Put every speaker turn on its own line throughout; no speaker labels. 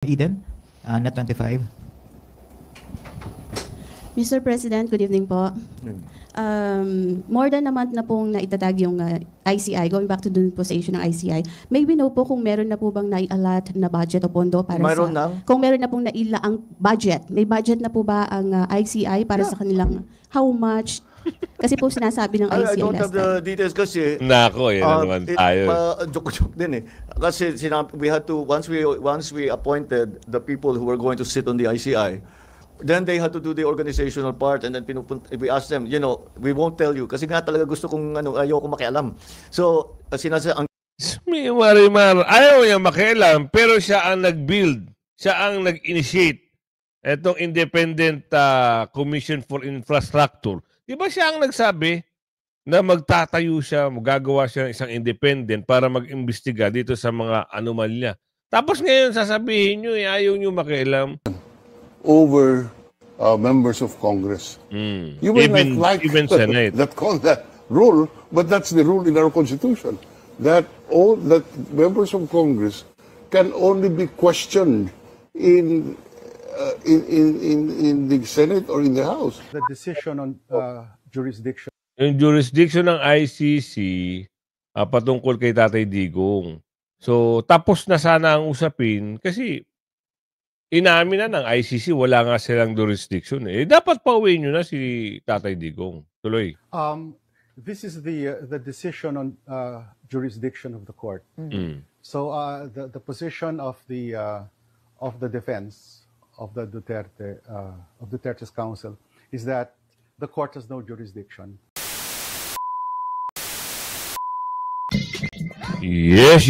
Eden, Net 25.
Mr. President, good evening po. More than a month na pong naitatag yung ICI, going back to dun po sa issue ng ICI, may we know po kung meron na po bang nai-allot na budget o pondo para
Mayroon
sa...
na?
Kung meron na pong nailaang budget, may budget na po ba ang ICI para sa kanilang how much? Kasi po sinasabi ng
I
ICI
don't
last
have the
time.
details kasi
Nako, yan naman tayo.
joke din eh. Kasi we had to once we appointed the people who were going to sit on the ICI, then they had to do the organizational part, and then we asked them, we won't tell you kasi nga talaga gusto kong ayoko makialam. So ang
Marimar, ayaw niya makialam, pero siya ang nag-build. Siya ang nag-initiate. Itong Independent Commission for Infrastructure. Di ba siya ang nagsabi na magtatayo siya, magagawa siya ng isang independent para mag-imbestiga dito sa mga anomalya. Tapos ngayon sasabihin nyo, ayaw nyo makialam.
Over members of Congress. You may
Even
not like
Senate.
that rule, but that's the rule in our Constitution. That members of Congress can only be questioned in the Senate or in the House.
The decision on jurisdiction.
Yung jurisdiction ng ICC patungkol kay Tatay Digong. So, tapos na sana ang usapin kasi inamin na ng ICC, wala nga silang jurisdiction. Dapat pauwiin nyo na si Tatay Digong. Tuloy.
This is the decision on jurisdiction of the court. So the position of the defense of the Duterte's counsel is that the court has no jurisdiction.
Yes.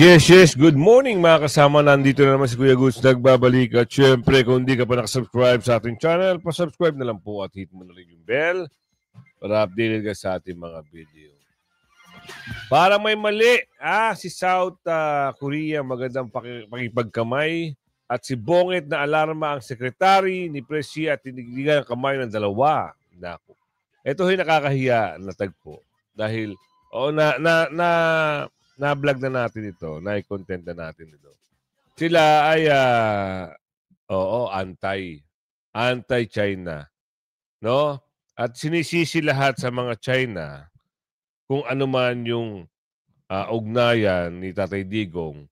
Good morning mga kasama. Nandito na naman si Kuya Goods nagbabalik. At syempre, kung hindi ka pa nakasubscribe sa ating channel, pasubscribe na lang po at hit mo na rin yung bell para updated ka sa ating mga video. Para may mali, si South Korea magandang pakipagkamay at si Bongit na alarma ang sekretary ni Presi at tinigdigan ang kamay ng dalawa. Naku. Ito ay nakakahiya na tagpo dahil na-vlog na natin ito, na-content na natin ito. Sila ay anti-China, no? At sinisisi lahat sa mga China kung ano man yung ugnayan ni Tatay Digong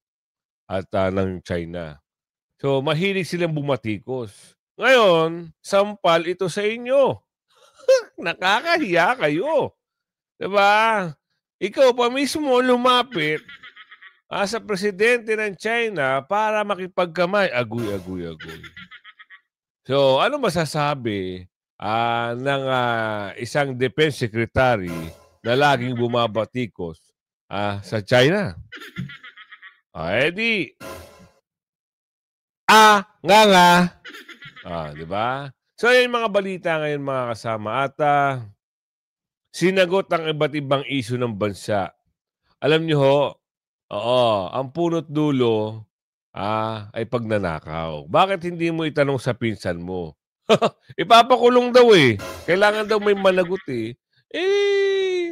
at ng China. So, mahilig silang bumatikos. Ngayon, sampal ito sa inyo. Nakakahiya kayo. Diba? Ikaw pa mismo lumapit sa presidente ng China para makipagkamay. Agoy. So, ano masasabi ng isang defense secretary na laging bumabatikos sa China? Edi, diba? So, yun mga balita ngayon mga kasama. At sinagot ang iba't ibang issue ng bansa. Alam niyo ho, ang punot dulo ay pagnanakaw. Bakit hindi mo itanong sa pinsan mo? Ipapakulong daw eh. Kailangan daw may managot eh.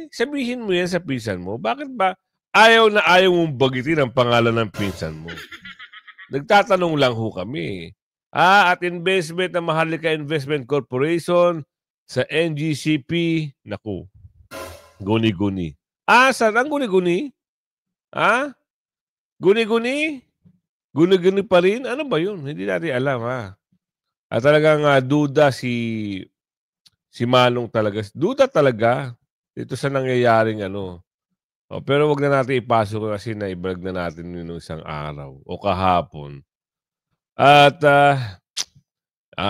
Sabihin mo yan sa pinsan mo. Bakit ba ayaw na ayaw mong bagitin ang pangalan ng pinsan mo? Nagtatanong lang ho kami. At investment ng Maharlika Investment Corporation sa NGCP, naku, guni-guni. Saan ang guni-guni? Guni-guni? Guni-guni pa rin? Ano ba yun? Hindi natin alam, At talagang duda si Manong talaga. Duda talaga dito sa nangyayaring pero wag na natin ipasok kasi na-i-vlog na natin yun isang araw o kahapon. At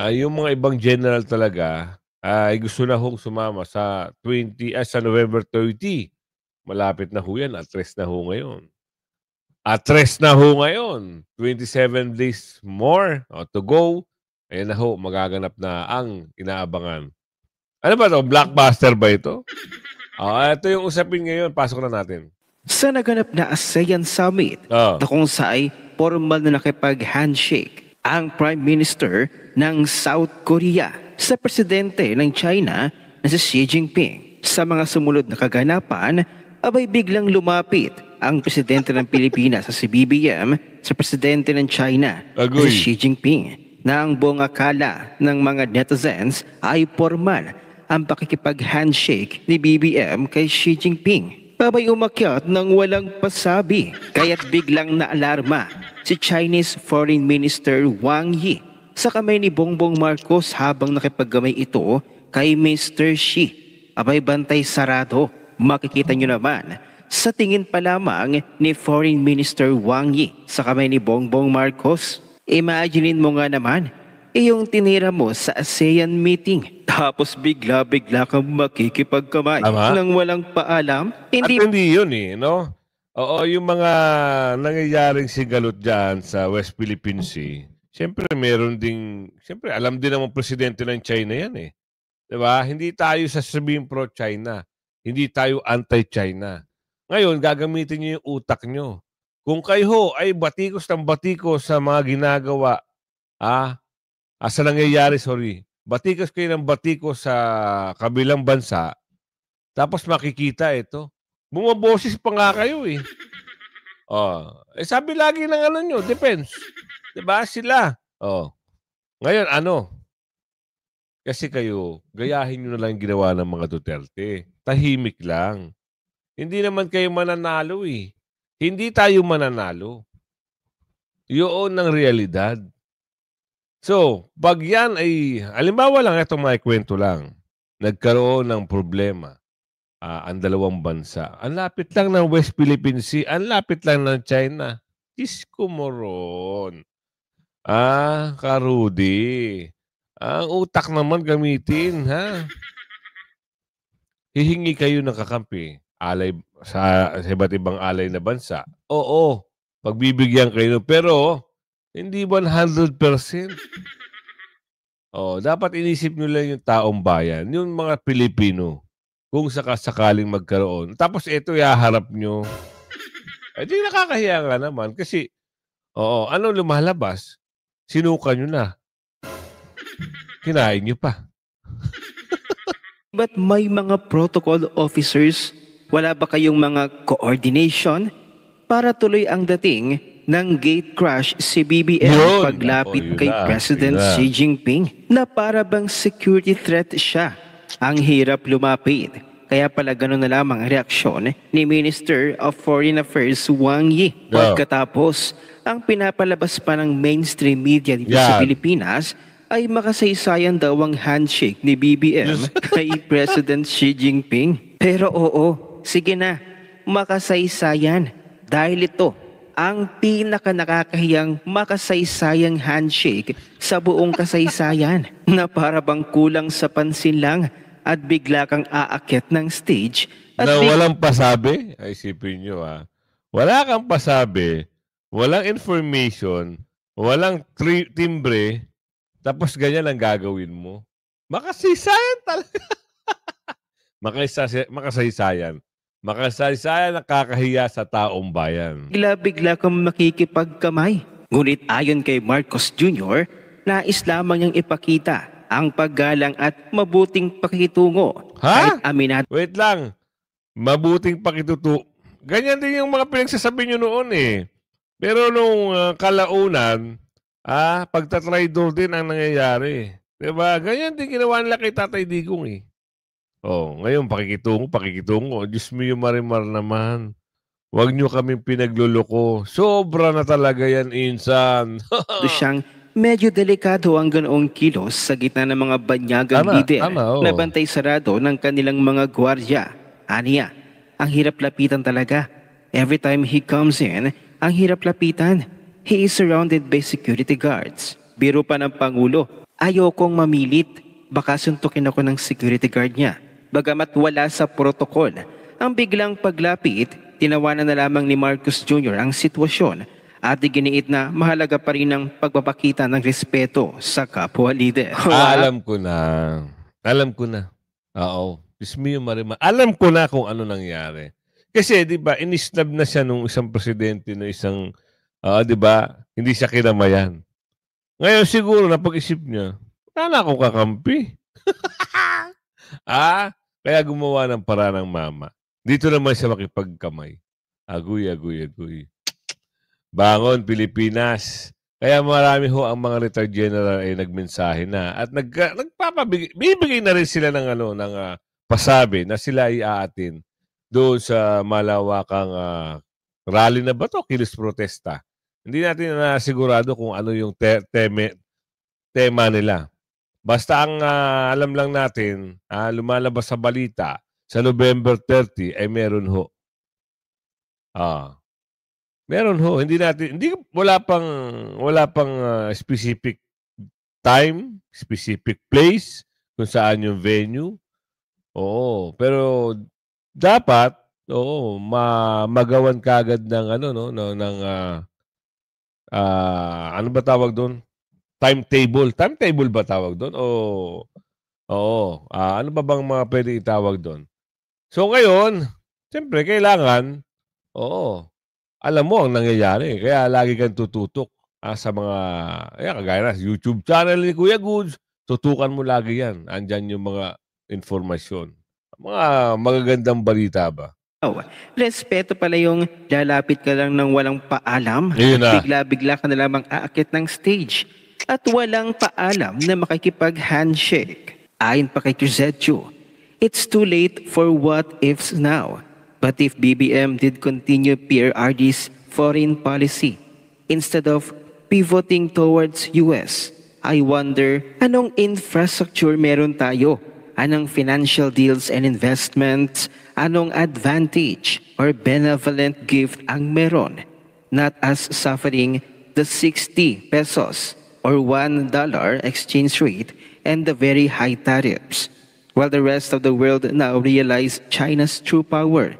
yung mga ibang general talaga ay gusto na hong sumama sa November 30. Malapit na ho yan. Atres na ho ngayon. 27 days more to go. Ayan na ho, magaganap na ang inaabangan. Ano ba ito? Blockbuster ba ito? Ito yung usapin ngayon. Pasok na natin.
Sa naganap na ASEAN Summit, na kung saan formal na nakipag-handshake ang Prime Minister ng South Korea sa presidente ng China na si Xi Jinping. Sa mga sumunod na kaganapan, abay biglang lumapit ang presidente ng Pilipinas sa BBM sa presidente ng China na
Agoy.
si Xi Jinping na ang buong akala ng mga netizens ay formal ang pakikipag-handshake ni BBM kay Xi Jinping. Babay umakyat ng walang pasabi kaya't biglang naalarma si Chinese Foreign Minister Wang Yi sa kamay ni Bongbong Marcos habang nakipaggamay ito kay Mr. Xi. Abay bantay sarado, makikita nyo naman sa tingin pa lamang ni Foreign Minister Wang Yi sa kamay ni Bongbong Marcos. Imaginein mo nga naman, yung tinira mo sa ASEAN meeting tapos bigla-bigla kang makikipagkamay
Tama.
nang walang paalam.
At hindi yun no? Oo, yung mga nangyayaring sigalot dyan sa West Philippine Sea, siyempre meron ding, siyempre alam din naman presidente ng China yan Diba? Hindi tayo sasabihin pro-China. Hindi tayo anti-China. Ngayon, gagamitin niyo yung utak niyo. Kung kayo ay batikos ng batikos sa mga ginagawa, sa nangyayari, batikos kayo ng batikos sa kabilang bansa, tapos makikita ito. Bumaboses pa nga kayo sabi lagi ng nyo, defense. Diba? Sila. Ngayon, kasi kayo, gayahin nyo na lang yung ginawa ng mga Duterte. Tahimik lang. Hindi naman kayo mananalo Hindi tayo mananalo. Yun ang realidad. So, pag yan ay, halimbawa lang, itong mga kwento lang, nagkaroon ng problema ang dalawang bansa. Ang lapit lang ng West Philippine Sea, ang lapit lang ng China. Isko moron. Karudi. Ang utak naman gamitin, Hihingi kayo ng kakampi, alay sa iba't ibang alay na bansa. Oo, pagbibigyan kayo, pero hindi 100%. Dapat inisip nyo lang yung taong bayan, yung mga Pilipino, kung sakasakaling magkaroon. Tapos ito ihaharap nyo. Di nakakahiya nga naman kasi, ano lumalabas? Sinuka nyo na. Kinain nyo pa.
But may mga protocol officers, wala ba kayong mga coordination para tuloy ang dating ng gate crash si BBM
Yun.
paglapit
Yun
kay
na,
President
yun na.
Xi Jinping na para bang security threat siya? Ang hirap lumapit. Kaya pala gano'n na lamang ang reaksyon ni Minister of Foreign Affairs Wang Yi. Pagkatapos, ang pinapalabas pa ng mainstream media dito sa
Yan.
Pilipinas ay makasaysayan daw ang handshake ni BBM kay President Xi Jinping. Pero sige na, makasaysayan. Dahil ito, ang pinaka-nakakahiyang makasaysayang handshake sa buong kasaysayan na para bang kulang sa pansin lang at bigla kang aakyat ng stage at
Na walang pasabi? Ay, isipin nyo Wala kang pasabi, walang information, walang timbre, tapos ganyan ang gagawin mo. Makasaysayan talaga. Makasaysayan. Makasaysayan nakakahiya sa taong bayan.
bigla kang makikipagkamay. Ngunit ayon kay Marcos Jr., nais lamang niyang ipakita ang paggalang at mabuting pakikitungo. Kahit aminado
Wait lang. Mabuting pakituto. Ganyan din yung mga pinagsasabi nyo noon Pero nung kalaunan, pagtatraidor din ang nangyayari. Diba? Ganyan din ginawa nila kay Tatay Digong ngayon pakikitungo. Diyos mo yung marimar naman. Huwag nyo kaming pinagluloko. Sobra na talaga yan, insan.
siyang medyo delikado ang ganoong kilos sa gitna ng mga banyagang leader na bantay sarado ng kanilang mga gwardiya. Aniya, ang hirap lapitan talaga. Every time he comes in, ang hirap lapitan. He is surrounded by security guards. Biro pa ng Pangulo, ayokong mamilit. Baka suntukin ako ng security guard niya. Bagamat wala sa protokol, ang biglang paglapit, tinawanan na lamang ni Marcos Jr. ang sitwasyon at iginiit na mahalaga pa rin ang pagpapakita ng respeto sa kapwa leader.
Alam ko na. Oo. Diyos mo yung marimar. Alam ko na kung ano nangyari. Kasi, di ba, inisnab na siya nung isang presidente na isang, di ba, hindi siya kinamayan. Ngayon siguro, napag-isip niya, wala na akong kakampi. Kaya gumawa ng paraan ng mama. Dito naman siya makipagkamay. Agoy. Bangon Pilipinas. Kaya marami ho ang mga retired general ay nagmensahe na at bibigay na rin sila ng pasabi na sila ay aatin doon sa malawakang rally na ba to, kilos protesta. Hindi natin na sigurado kung ano yung tema nila. Basta ang alam lang natin, lumalabas sa balita, sa November 30 ay meron ho. Meron ho, wala pang specific time, specific place kung saan yung venue. Oo, pero dapat magawan kagad ng ano ba tawag doon? Timetable. Timetable ba tawag doon? Ano ba bang mga pwede itawag doon? So ngayon, siyempre kailangan alam mo ang nangyayari. Kaya lagi kang tututok sa mga, kagaya na YouTube channel ni Kuya Goods, tutukan mo lagi yan. Andyan yung mga informasyon. Mga magagandang balita ba?
Respeto pala yung lalapit ka lang ng walang paalam. Bigla-bigla ka na lamang aakit ng stage. At walang paalam na makikipag-handshake. Ayon pa kay Crisetio, it's too late for what ifs now. But if BBM did continue PRRD's foreign policy instead of pivoting towards US, I wonder anong infrastructure meron tayo? Anong financial deals and investments? Anong advantage or benevolent gift ang meron? Not us suffering the 60 pesos or $1 exchange rate and the very high tariffs. While the rest of the world now realize China's true power,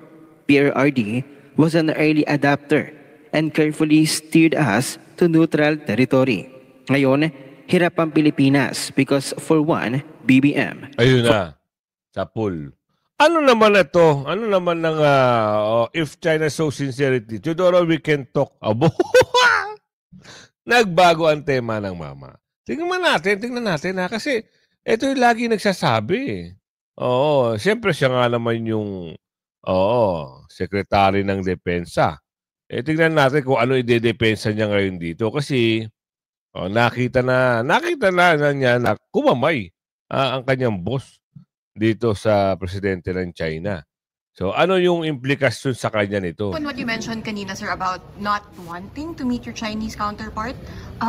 PRRD was an early adapter and carefully steered us to neutral territory. Ngayon, hirap ang Pilipinas because for one, BBM.
Ayun na, sa pool. Ano naman ito? Ano naman ng if China shows sincerity? Teodoro, we can talk. Abo. Nagbago ang tema ng mama. Tingnan natin kasi ito yung lagi nagsasabi. Siyempre siya nga naman yung Secretary ng Depensa. Tingnan natin kung ano ide-depensa niya ngayon dito kasi nakita na niya na kumamay ang kanyang boss dito sa presidente ng China. So ano yung implikasyon sa kanya nito?
On what you mentioned kanina, sir, about not wanting to meet your Chinese counterpart,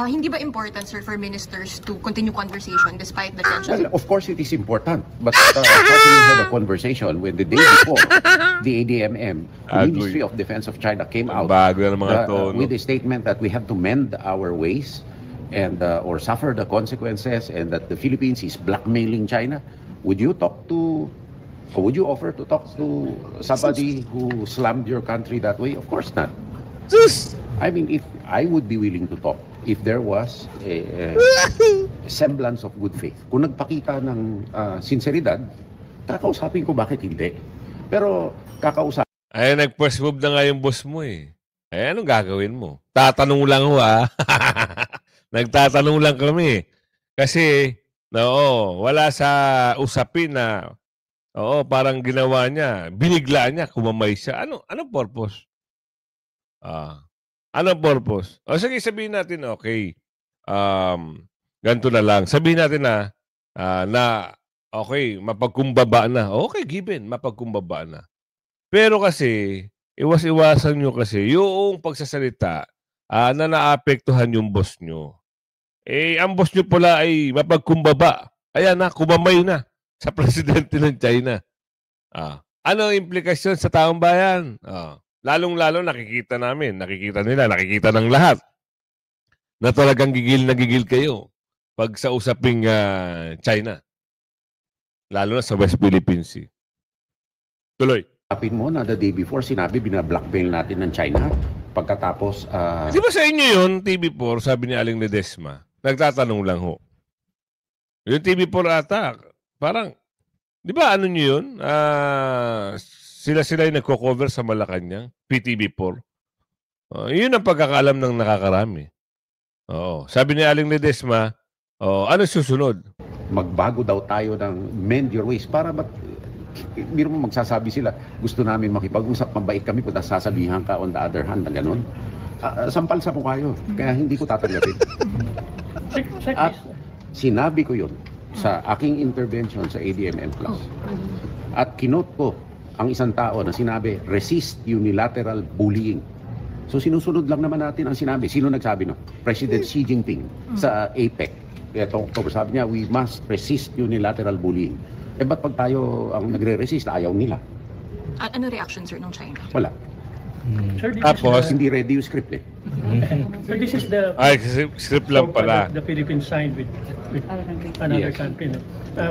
hindi ba important, sir, for ministers to continue conversation despite the tension?
Well, of course it is important, but how can you have a conversation when the day before the ADMM, the Ministry of Defense of China came out with a statement that we have to mend our ways and or suffer the consequences and that the Philippines is blackmailing China? Would you offer to talk to somebody who slammed your country that way? Of course not. I mean, if I would be willing to talk, if there was a semblance of good faith. Kung nagpakita ng sinseridad, kakausapin ko bakit hindi. Pero kakausapin.
Ay, nag-first move na nga yung boss mo eh. Ay, anong gagawin mo? Tatanong lang ho Nagtatanong lang kami. Kasi, wala sa usapin na parang ginawa niya, binigla niya, kumamay siya. Anong purpose? Anong purpose? Sige, sabihin natin, okay, ganito na lang. Sabihin natin na okay, mapagkumbaba na. Okay, given, mapagkumbaba na. Pero kasi, iwas-iwasan nyo kasi yung pagsasalita na naapektuhan yung boss nyo. Ang boss nyo pala ay mapagkumbaba. Ayan na, kumamay na sa presidente ng China. Ano ang implikasyon sa taong bayan? Lalong-lalo nakikita nila, nakikita ng lahat na talagang gigil na gigil kayo pag sa usaping China. Lalo na sa West Philippine Sea. Tuloy.
Kapin mo na the day before, sinabi binablockmail natin ng China. Pagkatapos...
Di ba sa inyo yun, TV4, sabi ni Aling Ledesma? Nagtatanong lang ho. Yung TV4 ata, parang, di ba ano nyo yun? Sila yung nagko-cover sa Malacanang, PTV4. Yun ang pagkakaalam ng nakakarami. Sabi ni Aling Ledesma, ano susunod?
Magbago daw tayo ng mend your ways para biro mo magsasabi sila, gusto namin makipag-usap, mabait kami kung sasabihan ka on the other hand na gano'n. sampal sa mukha yun. Kaya hindi ko tatanggapin. At sinabi ko yun sa aking intervention sa ADMM Plus. At kinote ko ang isang tao na sinabi, resist unilateral bullying. So sinusunod lang naman natin ang sinabi. Sino nagsabi no? President Xi Jinping sa APEC. Kaya October sabi niya, we must resist unilateral bullying. Eh ba't pag tayo ang nagre-resist, ayaw nila?
Ano reaction, sir, ng China?
Wala.
Sir, this
Tapos,
is
hindi ready yung script eh.
so this is the
Ay, script lang
so far
pala.
The Philippines signed with another
Yes.
country. No?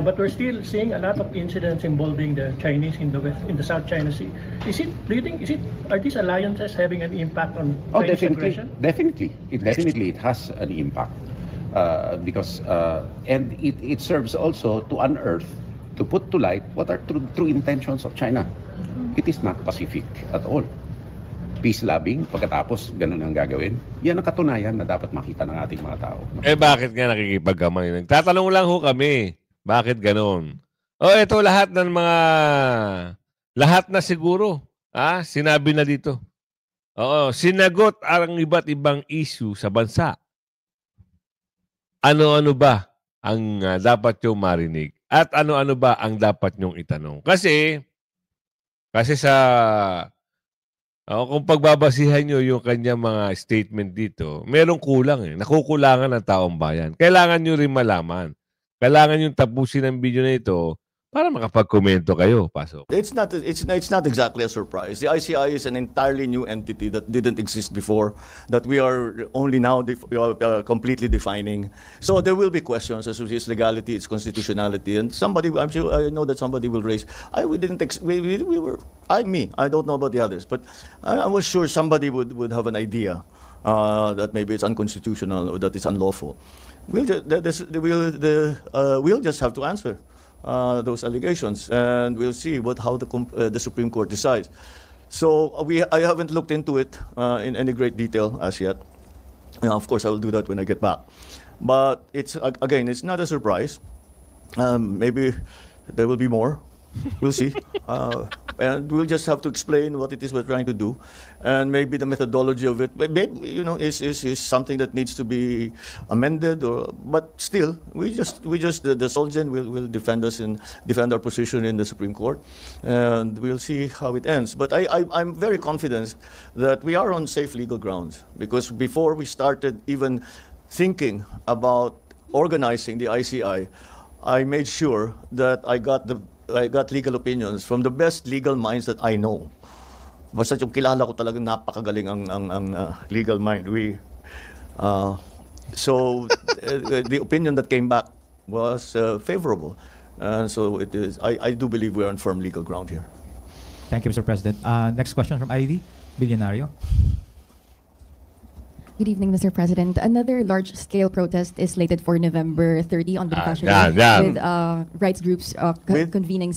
But we're still seeing a lot of incidents involving the Chinese in the South China Sea. Do you think, are these alliances having an impact on Chinese aggression?
Definitely. It has an impact. Because and it serves also to unearth, to put to light what are true intentions of China. It is not Pacific at all. Peace-loving, pagkatapos ganun ang gagawin. Yan ang katunayan na dapat makita ng ating mga tao.
Eh bakit nga nakikipagkamay? Nagtatanong lang ho kami. Bakit ganun? Ito lahat ng mga... Lahat na siguro. Sinabi na dito. Sinagot ang iba't ibang issue sa bansa. Ano-ano ba ang dapat yung marinig? At ano-ano ba ang dapat nyong itanong? Kasi sa... kung pagbabasihan nyo yung kanyang mga statement dito, merong kulang eh. Nakukulangan ng taong bayan. Kailangan nyo rin malaman. Kailangan yung tapusin ng video na ito para makapag-komento kayo. Pasok.
It's not exactly a surprise. The ICI is an entirely new entity that didn't exist before, that we are only now completely defining. So there will be questions as to its legality, its constitutionality, and I'm sure I know that somebody will raise. I don't know about the others, but I was sure somebody would have an idea that maybe it's unconstitutional or that it's unlawful. We'll just have to answer those allegations, and we'll see how the Supreme Court decides. So I haven't looked into it in any great detail as yet. Of course, I will do that when I get back. But it's not a surprise. Maybe there will be more. We'll see. And we'll just have to explain what it is we're trying to do, and maybe the methodology of it, is something that needs to be amended. But still, the Solgen will defend us and defend our position in the Supreme Court, and we'll see how it ends. But I'm very confident that we are on safe legal grounds, because before we started even thinking about organizing the ICI, I made sure that I got legal opinions from the best legal minds that I know. Basta yung kilala ko talagang napakagaling ang legal mind. So the opinion that came back was favorable. So it is. I do believe we're on firm legal ground here.
Thank you, Mr. President. Next question from Ivy, Billionario.
Good evening, Mr. President. Another large-scale protest is slated for November 30 on Bonifacio with rights groups convening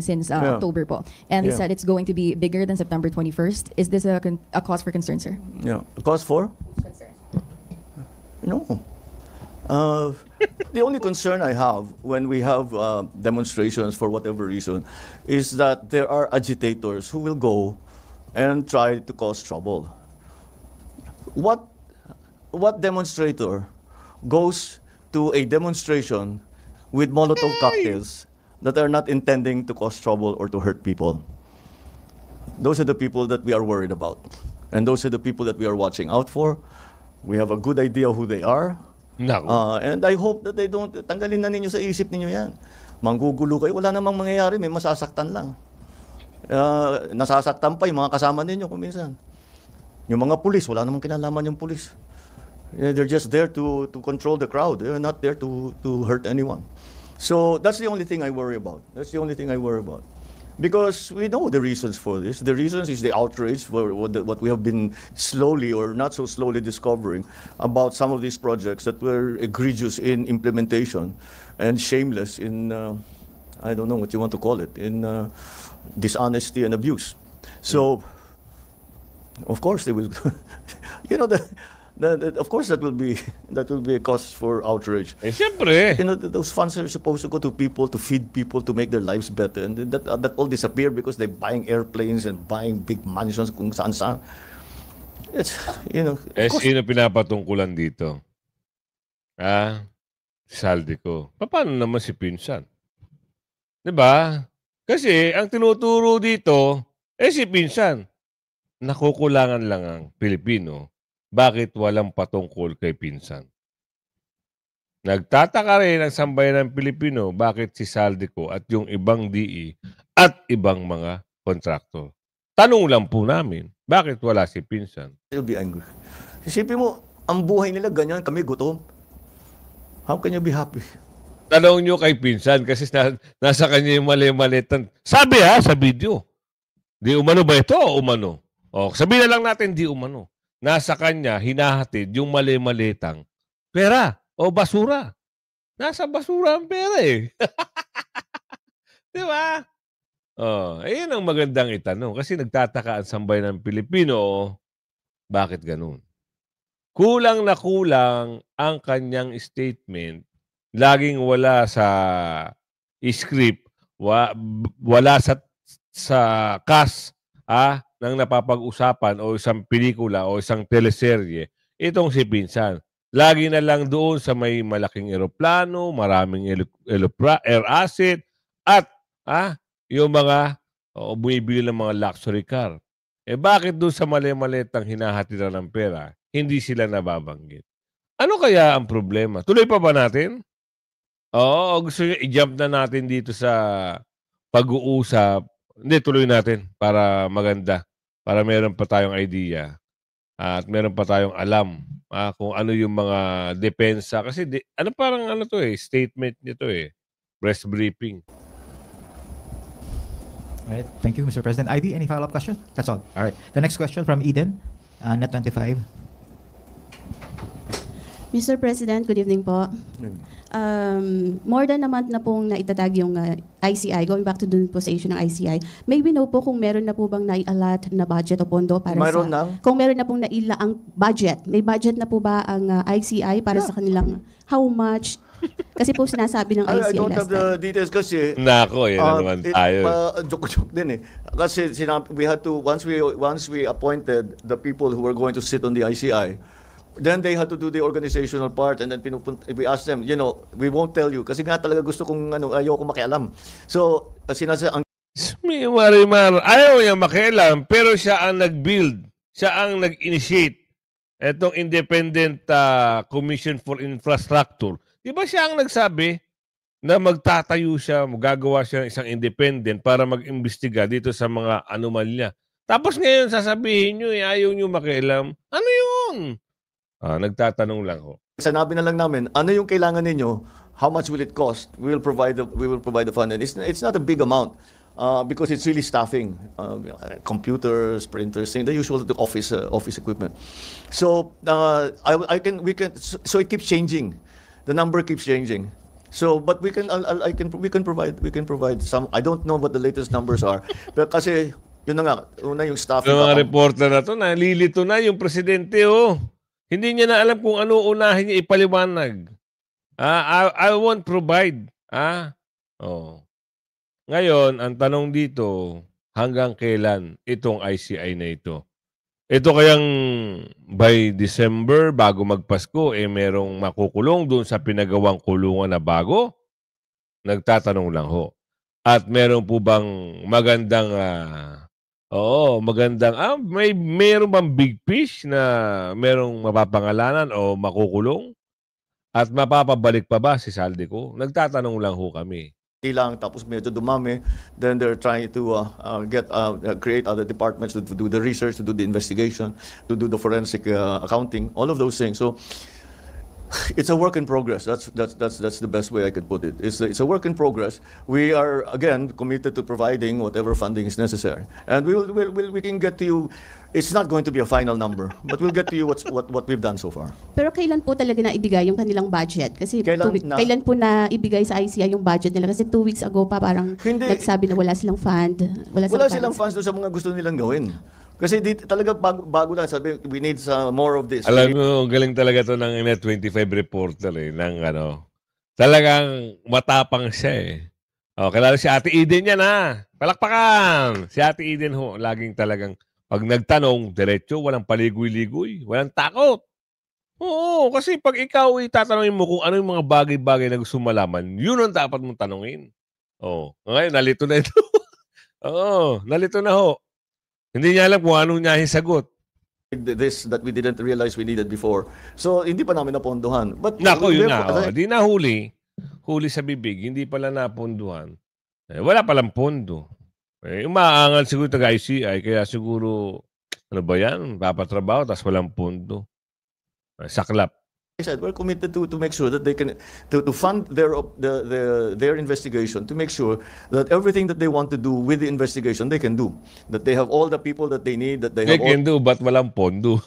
since October po. And they said it's going to be bigger than September 21st. Is this a cause for concern, sir?
Yeah, a cause for?
Concern.
No. The only concern I have when we have demonstrations for whatever reason is that there are agitators who will go and try to cause trouble. What demonstrator goes to a demonstration with Molotov cocktails that are not intending to cause trouble or to hurt people? Those are the people that we are worried about. And those are the people that we are watching out for. We have a good idea who they are.
No.
And I hope that they don't, tanggalin na ninyo sa isip ninyo yan. Manggugulo kayo, wala namang mangyayari, may masasaktan lang. Nasasaktan pa yung mga kasama ninyo kung minsan. Yung mga pulis, wala namang kinalaman yung pulis. They're just there to control the crowd. They're not there to hurt anyone. So that's the only thing I worry about. Because we know the reasons for this. The reasons is the outrage for what we have been slowly or not so slowly discovering about some of these projects that were egregious in implementation and shameless in, I don't know what you want to call it, in dishonesty and abuse. So, of course they will, of course that will be a cause for outrage.
Siyempre.
Those funds are supposed to go to people, to feed people, to make their lives better, and that all disappear because they're buying airplanes and buying big mansions kung saan-saan. It's, you know,
sino pinapatungkulan dito? Saldico. Paano naman si Pinsan? Diba? Kasi ang tinuturo dito, si Pinsan. Nakukulangan lang ang Pilipino. Bakit walang patungkol kay Pinsan? Nagtataka rin ang sambayan ng Pilipino bakit si Saldico at yung ibang DE at ibang mga kontraktor. Tanong lang po namin, bakit wala si Pinsan?
You'll be angry. Isipin mo, ang buhay nila ganyan, kami gutom. How can you be happy?
Tanong nyo kay Pinsan kasi nasa kanya yung mali-malitan. Sabi sa video. Di umano ba ito o umano? Sabihin na lang natin di umano. Nasa kanya, hinahatid yung mali-malitang pera o basura. Nasa basura ang pera eh. Di ba? Ayun ang magandang itanong. Kasi nagtataka ang sambayan ng Pilipino, bakit ganun? Kulang na kulang ang kanyang statement. Laging wala sa script, wala sa cast ng napapag-usapan o isang pelikula o isang teleserye. Itong si Pinsan. Lagi na lang doon sa may malaking eroplano, maraming air asset, at yung mga bumibili ng mga luxury car. Bakit doon sa mali-malitang hinahatiran ng pera, hindi sila nababanggit? Ano kaya ang problema? Tuloy pa ba natin? Gusto nyo i-jump na natin dito sa pag-uusap. Hindi, tuloy natin para maganda. Para meron pa tayong idea. At meron pa tayong alam kung ano yung mga depensa. Kasi statement nito press briefing.
All right. Thank you, Mr. President. ID, any follow-up question? That's all. All right. The next question from Eden, Net 25.
Mr. President, good evening po. More than a month na pong naitatag yung ICI, going back to dun po sa issue ng ICI, may we know po kung meron na po bang nai-allot na budget o pondo para kung meron na pong nailaang budget. May budget na po ba ang ICI para sa kanilang how much? Kasi po sinasabi ng ICI
I don't have the details kasi
nako, naman tayo.
Joke din Kasi we had to once we appointed the people who were going to sit on the ICI, then they had to do the organizational part, and then we asked them, we won't tell you kasi nga talaga gusto kong ayoko makialam. So ang
Marimar, ayaw niya makialam, pero siya ang nag-build, siya ang nag-initiate itong Independent Commission for Infrastructure. Di ba siya ang nagsabi na magtatayo siya, magagawa siya ng isang independent para mag-imbestiga dito sa mga anomalya. Tapos ngayon sasabihin nyo, ayaw nyo makialam. Ano yun? Nagtatanong lang ho.
Sanabi na lang namin, ano yung kailangan ninyo? How much will it cost? We will provide the fund. And it's not a big amount because it's really staffing, computers, printers, the usual office equipment. So so it keeps changing. The number keeps changing. So, but we can provide some. I don't know what the latest numbers are, pero kasi yun na nga, una yung staff.
Yung mga reporter na to, nalilito na yung presidente Hindi niya na alam kung ano unahin niya ipaliwanag. I won't provide. Ngayon, ang tanong dito, hanggang kailan itong ICI na ito? Ito kayang by December, bago magpasko, merong makukulong doon sa pinagawang kulungan na bago? Nagtatanong lang ho. At meron po bang magandang, meron bang big fish na merong mapapangalanan o makukulong? At mapapabalik pa ba si Saldico? Nagtatanong lang ho kami.
Ilang tapos medyo dumami, then they're trying to create other departments to do the research, to do the investigation, to do the forensic accounting, all of those things. So it's a work in progress. That's the best way I could put it. It's a work in progress. We are again committed to providing whatever funding is necessary, and we can get to you. It's not going to be a final number, but we'll get to you what we've done so far.
Pero kailan po talaga na ibigay yung kanilang budget? Kasi kailan po na ibigay sa ICI yung budget nila? Kasi 2 weeks ago pa parang nagsabi na wala silang fund. Wala
silang funds doon sa mga gusto nilang gawin. Kasi talaga bago na sabi, we need more of this.
Alam mo, galing talaga to ng Net 25 reporter talagang matapang siya kilala si Ate Eden yan Palakpakan! Si Ate Eden laging talagang Pag nagtanong, diretso, walang paligoy-ligoy, walang takot. Oo, kasi pag ikaw itatanungin mo kung ano yung mga bagay-bagay na gusto malaman, yun ang dapat mong tanungin. Oh, ngayon, nalito na ito. Oo, nalito na ho. Hindi niya alam kung anong niya sagot.
This that we didn't realize we needed before. So, hindi pa namin napondohan. But,
Nako, yun na. Di na huli. Huli sa bibig. Hindi pala napondohan. Wala palang pondo. Umaangal siguro taga-ICI. Kaya siguro, ano ba yan? Papatrabaho, tapos walang pondo. Saklap.
I said we're committed to make sure that they can to fund their investigation, to make sure that everything that they want to do with the investigation they can do, that they have all the people that they need, that they
can do, but walang pondo.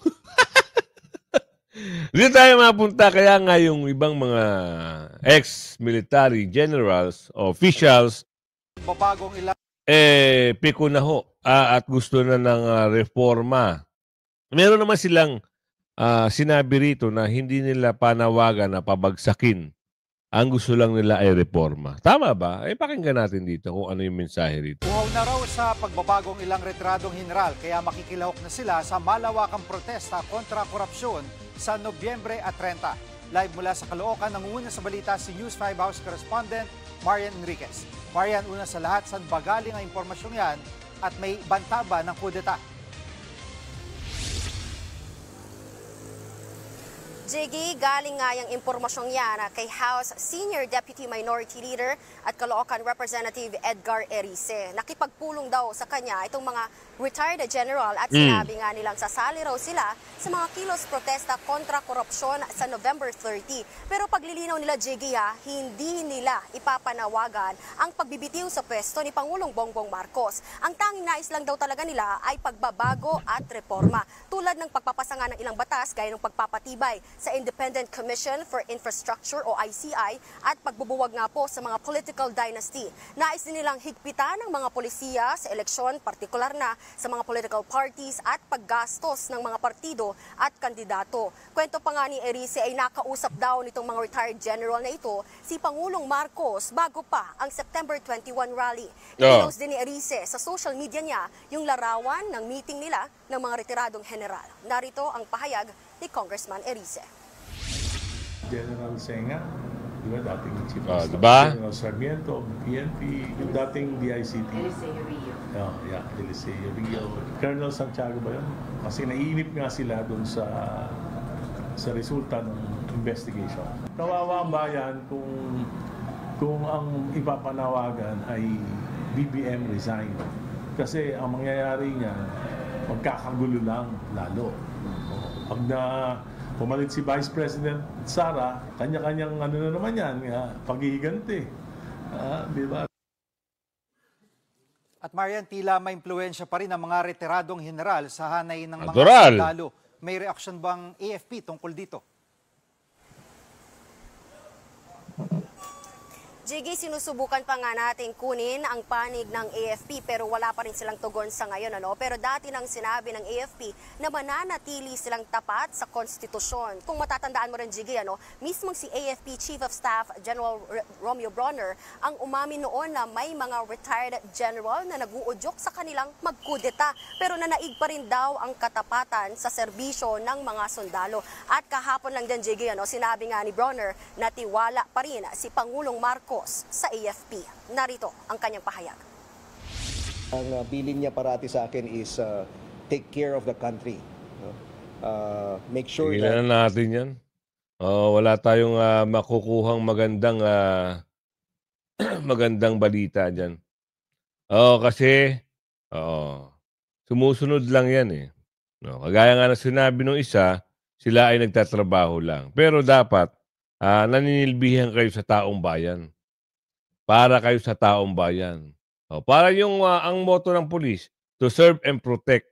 Dito tayo mapunta, kaya nga yung ibang mga ex-military generals, officials, piko na ho at gusto na ng reforma. Meron naman silang sinabi rito na hindi nila panawagan na pabagsakin. Ang gusto lang nila ay reforma. Tama ba? Pakinggan natin dito kung ano yung mensahe rito.
Uhaw na raw sa pagbabagong ilang retiradong general, kaya makikilahok na sila sa malawakang protesta kontra korupsyon sa Nobyembre at 30. Live mula sa Caloocan, nangunguna sa balita si News 5 House Correspondent Marian Enriquez. Marian, una sa lahat, saan ba galing ang impormasyong yan at may banta ba ng kudeta?
Jiggy, galing nga yung impormasyong yan kay House Senior Deputy Minority Leader at Caloocan Representative Edgar Erice. Nakipagpulong daw sa kanya itong mga retired general at sinabi nga nilang sasali raw sila sa mga kilos protesta kontra korupsyon sa November 30. Pero paglilinaw nila, Jiggy, hindi nila ipapanawagan ang pagbibitiw sa pwesto ni Pangulong Bongbong Marcos. Ang tanging nais lang daw talaga nila ay pagbabago at reforma, tulad ng pagpapasanga ng ilang batas gaya ng pagpapatibay sa Independent Commission for Infrastructure o ICI at pagbubuwag nga po sa mga political dynasty. Nais din nilang higpitan ng mga polisiya sa eleksyon, partikular na sa mga political parties at paggastos ng mga partido at kandidato. Kwento pa nga ni Erice ay nakausap daw nitong mga retired general na ito si Pangulong Marcos bago pa ang September 21 rally. Pinost din ni Erice sa social media niya yung larawan ng meeting nila ng mga retiradong general. Narito ang pahayag ni Congressman Erice.
General Senga, di ba, dating Chief of Staff,
diba?
General Sarmiento, PNP, yung dating DICT. Eliseo Rio. Eliseo Rio. Colonel Santiago ba yun? Kasi naiinip nga sila dun sa resulta ng investigation. Kawawa ang bayan kung ang ipapanawagan ay BBM resign. Kasi ang mangyayari niya, magkakagulo lang lalo. Pag na pumalit si Vice President Sara, kanya-kanyang ano na naman yan, paghihiganti. Di ba?
At Marian, tila may impluwensya pa rin ang mga retiradong general sa hanay ng mga sundalo. May reaksyon bang AFP tungkol dito?
Jiggy, sinusubukan pa nga natin kunin ang panig ng AFP pero wala pa rin silang tugon sa ngayon. Pero dati nang sinabi ng AFP na mananatili silang tapat sa konstitusyon. Kung matatandaan mo rin, Jiggy, mismong si AFP Chief of Staff General Romeo Bronner ang umamin noon na may mga retired general na nag-uudyok sa kanilang magkudeta. Pero nanaig pa rin daw ang katapatan sa serbisyo ng mga sundalo. At kahapon lang din, Jiggy, sinabi nga ni Bronner na tiwala pa rin si Pangulong Marcos sa AFP. Narito ang kanyang pahayag.
Ang bilin niya parati sa akin is take care of the country. Make sure that...
natin yan. Wala tayong makukuhang magandang balita dyan. Kasi sumusunod lang yan eh. Kagaya nga na sinabi ng isa, sila ay nagtatrabaho lang. Pero dapat naninilbihan kayo sa taong bayan. Para kayo sa taong bayan. Para yung ang motto ng pulis, to serve and protect.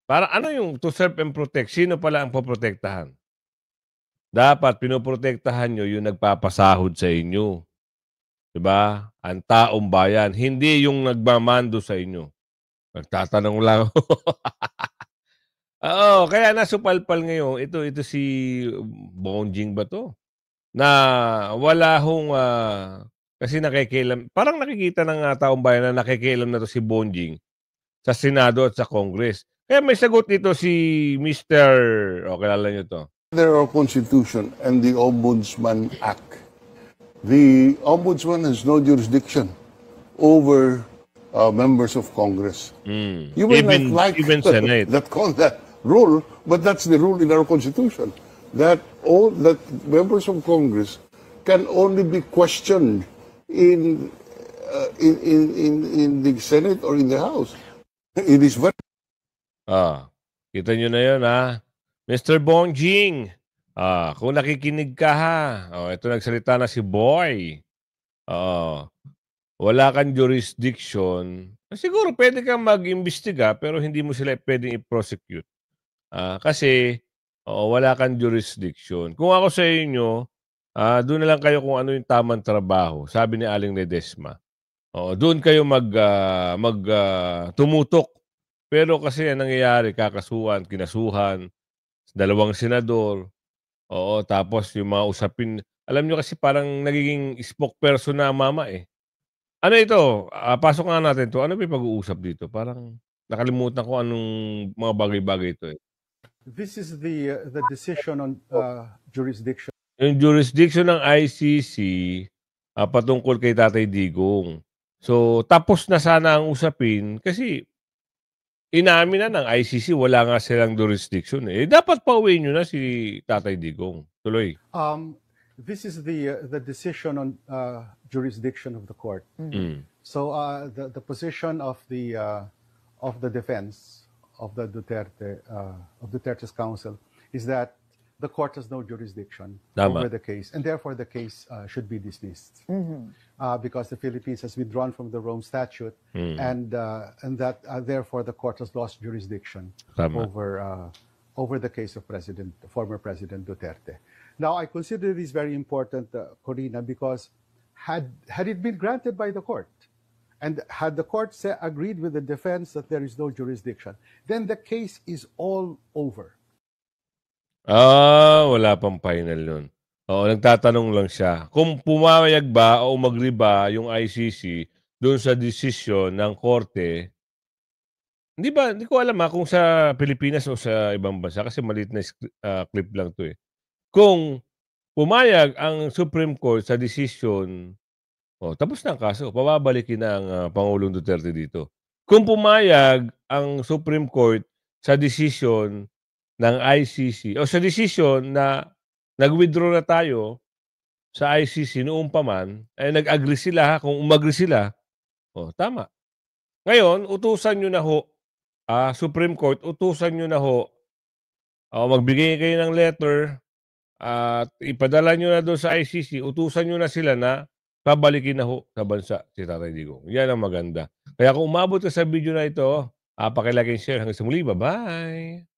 Para ano yung to serve and protect? Sino pala ang poprotektahan? Dapat pinoprotektahan nyo yung nagpapasahod sa inyo. Diba? Ang taong bayan. Hindi yung nagmamando sa inyo. Nagtatanong lang. Kaya nasupalpal ngayon. Ito si Bongjing ba to? Na wala hong kasi nakikialam, parang nakikita ng taong bayan na nakikialam na to si Bongjing sa Senado at sa Congress. Kaya may sagot dito si Mr. kilala nyo to.
Under our Constitution and the Ombudsman Act, the Ombudsman has no jurisdiction over members of Congress. You may not like
even Senate.
that rule, but that's the rule in our Constitution, that members of Congress can only be questioned in the Senate or in the House. It is very...
Kita nyo na yun, Mr. Bongjing, kung nakikinig ka ito nagsalita na si Boy. Wala kang jurisdiction. Siguro pwede kang mag-imbestiga pero hindi mo sila pwedeng i-prosecute. Kasi wala kang jurisdiction. Kung ako sa inyo, doon na lang kayo kung ano yung tamang trabaho. Sabi ni Aling Ledesma. Doon kayo tumutok. Pero kasi ang nangyayari, kakasuhan, kinasuhan, 2 senador, tapos yung mga usapin. Alam nyo kasi parang nagiging spokesperson na mama eh. Ano ito? Pasok nga natin to. Ano ba yung pag-uusap dito? Parang nakalimutan ko anong mga bagay-bagay ito eh.
This is the decision on jurisdiction.
Yung jurisdiction ng ICC patungkol kay Tatay Digong. So, tapos na sana ang usapin kasi inamin na ng ICC, wala nga silang jurisdiction eh. Dapat pauwiin nyo na si Tatay Digong. Tuloy.
This is the decision on jurisdiction of the court. So the position of the defense of the Duterte's counsel is that the court has no jurisdiction over the case, and therefore the case should be dismissed because the Philippines has withdrawn from the Rome Statute, and that therefore the court has lost jurisdiction over the case of former President Duterte. Now, I consider this very important, Corina, because had it been granted by the court, and had the court agreed with the defense that there is no jurisdiction, then the case is all over.
Wala pang final nun. Nagtatanong lang siya. Kung pumayag ba o umagri ba yung ICC doon sa desisyon ng korte, hindi ko alam kung sa Pilipinas o sa ibang bansa kasi maliit na clip lang to eh. Kung pumayag ang Supreme Court sa desisyon, tapos na ang kaso, pababalikin na ang Pangulong Duterte dito. Kung pumayag ang Supreme Court sa desisyon ng ICC o sa desisyon na nag-withdraw na tayo sa ICC noong pa man, ay nag-agree sila, kung umagri sila, tama. Ngayon, utusan nyo na Supreme Court, utusan nyo na magbigay kayo ng letter at ipadala nyo na doon sa ICC, utusan nyo na sila na pabalikin na sa bansa si Tatay Digong. Yan ang maganda. Kaya kung umabot ka sa video na ito, pakilike and share. Hanggang sa muli, bye-bye!